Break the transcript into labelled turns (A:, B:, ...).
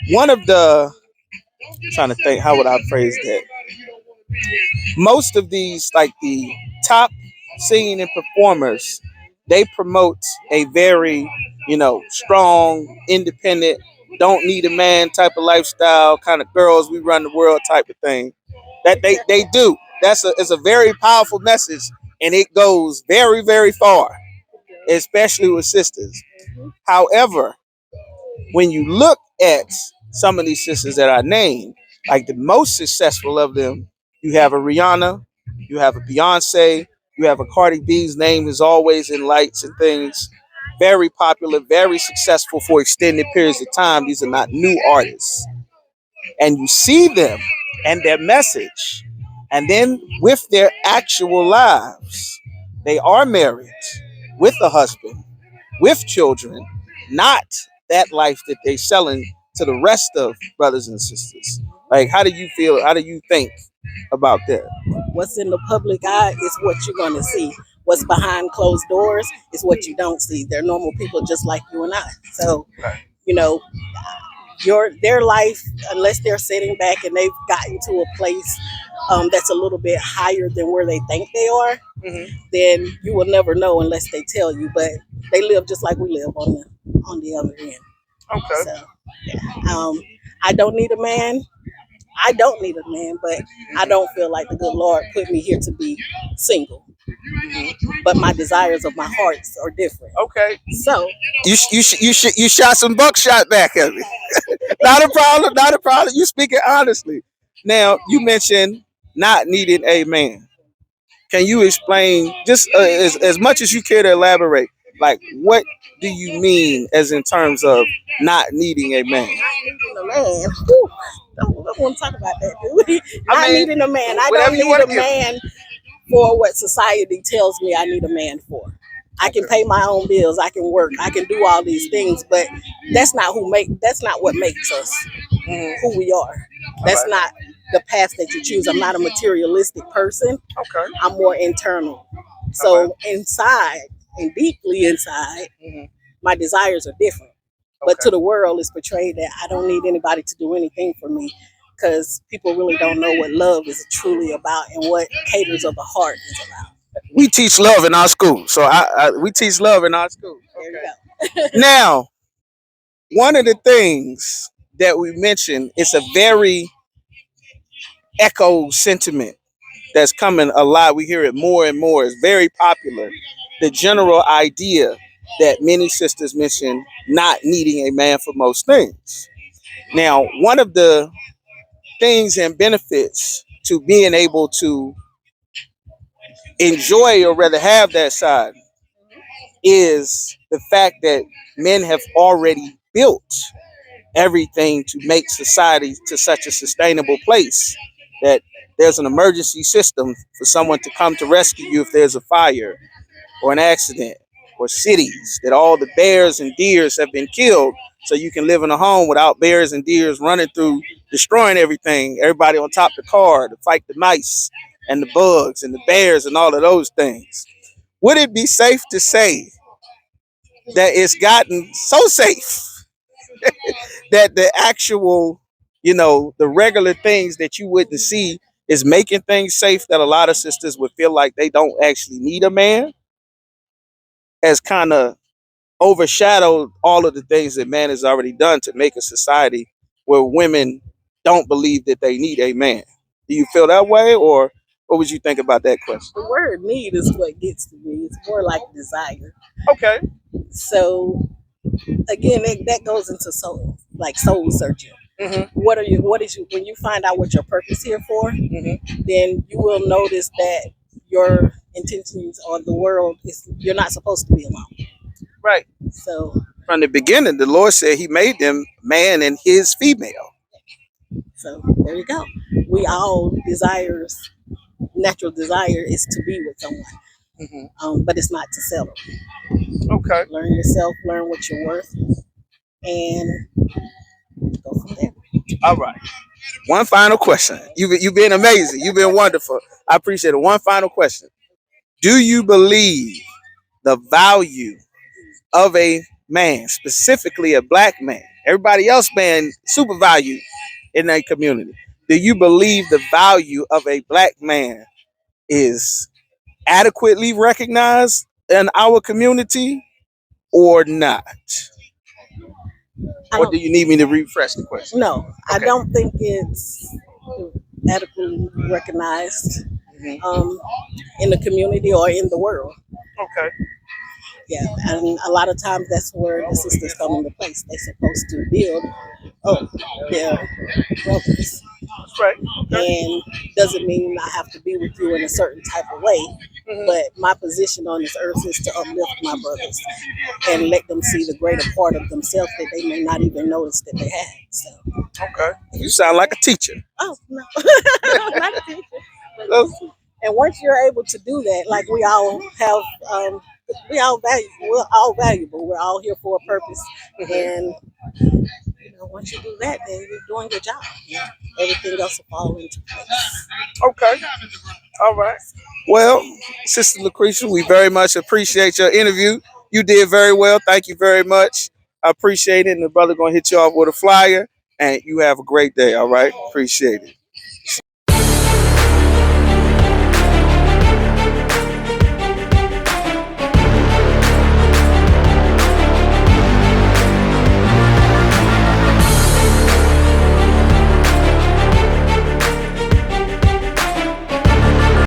A: One of the trying to think how would I phrase that. Most of these, like the top singing and performers, they promote a very, strong, independent, don't need a man type of lifestyle, kind of girls we run the world type of thing. That they do. It's a very powerful message, and it goes very very far, especially with sisters. However, when you look at some of these sisters that I named, like the most successful of them, you have a Rihanna, you have a Beyonce, you have a Cardi B's name is always in lights and things. Very popular, very successful for extended periods of time. These are not new artists. And you see them and their message. And then with their actual lives, they are married with a husband, with children, not that life that they selling to the rest of brothers and sisters. Like, how do you feel? How do you think about that?
B: What's in the public eye is what you're going to see. What's behind closed doors is what you don't see. They're normal people just like you and I. So, you know, their life, unless they're sitting back and they've gotten to a place that's a little bit higher than where they think they are, then you will never know unless they tell you. But they live just like we live on the other end.
A: Okay.
B: So, yeah. I don't need a man. I don't need a man, but I don't feel like the good Lord put me here to be single. But my desires of my hearts are different.
A: Okay.
B: So
A: You shot some buckshot back at me. Not a problem. Not a problem. You speaking honestly. Now you mentioned not needing a man. Can you explain just as much as you care to elaborate? Like, what do you mean as in terms of not needing a man?
B: not needing a man. Whew, don't want to talk about that, do we? Not needing a man. I
A: Whatever
B: don't
A: you
B: need
A: want
B: a
A: to give.
B: man for what society tells me I need a man for. I can pay my own bills. I can work. I can do all these things, but that's not what makes us who we are. That's not the path that you choose. I'm not a materialistic person.
A: Okay.
B: I'm more internal. So inside and deeply inside, my desires are different. But to the world, it's portrayed that I don't need anybody to do anything for me because people really don't know what love is truly about and what caters of the heart is about.
A: We teach love in our school, so we teach love in our school.
B: There you go.
A: Now, one of the things that we mentioned is a very echo sentiment that's coming a lot. We hear it more and more. It's very popular. The general idea that many sisters mention not needing a man for most things. Now, one of the things and benefits to being able to enjoy or rather have that side is the fact that men have already built everything to make society to such a sustainable place that there's an emergency system for someone to come to rescue you if there's a fire or an accident, or cities that all the bears and deers have been killed so you can live in a home without bears and deers running through destroying everything, everybody on top of the car to fight the mice and the bugs and the bears and all of those things. Would it be safe to say that it's gotten so safe that the actual, the regular things that you wouldn't see is making things safe that a lot of sisters would feel like they don't actually need a man, has kind of overshadowed all of the things that man has already done to make a society where women don't believe that they need a man. Do you feel that way, or what would you think about that question?
B: The word need is what gets to me. It's more like desire.
A: Okay.
B: So again, that goes into soul searching. What is you when you find out what your purpose here for, then you will notice that your intentions on the world is you're not supposed to be alone.
A: Right.
B: So
A: From the beginning, the Lord said He made them man and his female.
B: there you go. We all natural desire is to be with someone, but it's not to settle.
A: Okay.
B: Learn yourself, learn what you're worth, and go from there.
A: All right. One final question. You've been amazing. You've been wonderful. I appreciate it. One final question. Do you believe the value of a man, specifically a black man? Everybody else being super valued in that community. Do you believe the value of a black man is adequately recognized in our community or not?
B: I
A: Or
B: don't.
A: do you need me to refresh the question?
B: No, I
A: Okay.
B: don't think it's adequately recognized
A: Mhm.
B: in the community or in the world.
A: Okay.
B: Yeah, and a lot of times that's where the sisters come into place. They're supposed to build up their brothers,
A: That's right. Okay.
B: and doesn't mean I have to be with you in a certain type of way.
A: Mhm.
B: But my position on this earth is to uplift my brothers and let them see the greater part of themselves that they may not even notice that they had. So,
A: Okay. You sound like a teacher.
B: oh no, not a teacher. And once you're able to do that, like we all have, we're all valuable. We're all here for a purpose, and once you do that, then you're doing your job. Yeah, everything else will fall into place.
A: Okay. All right. Well, Sister Lucretia, we very much appreciate your interview. You did very well. Thank you very much. I appreciate it. And the brother gonna hit you off with a flyer. And you have a great day. All right. Appreciate it.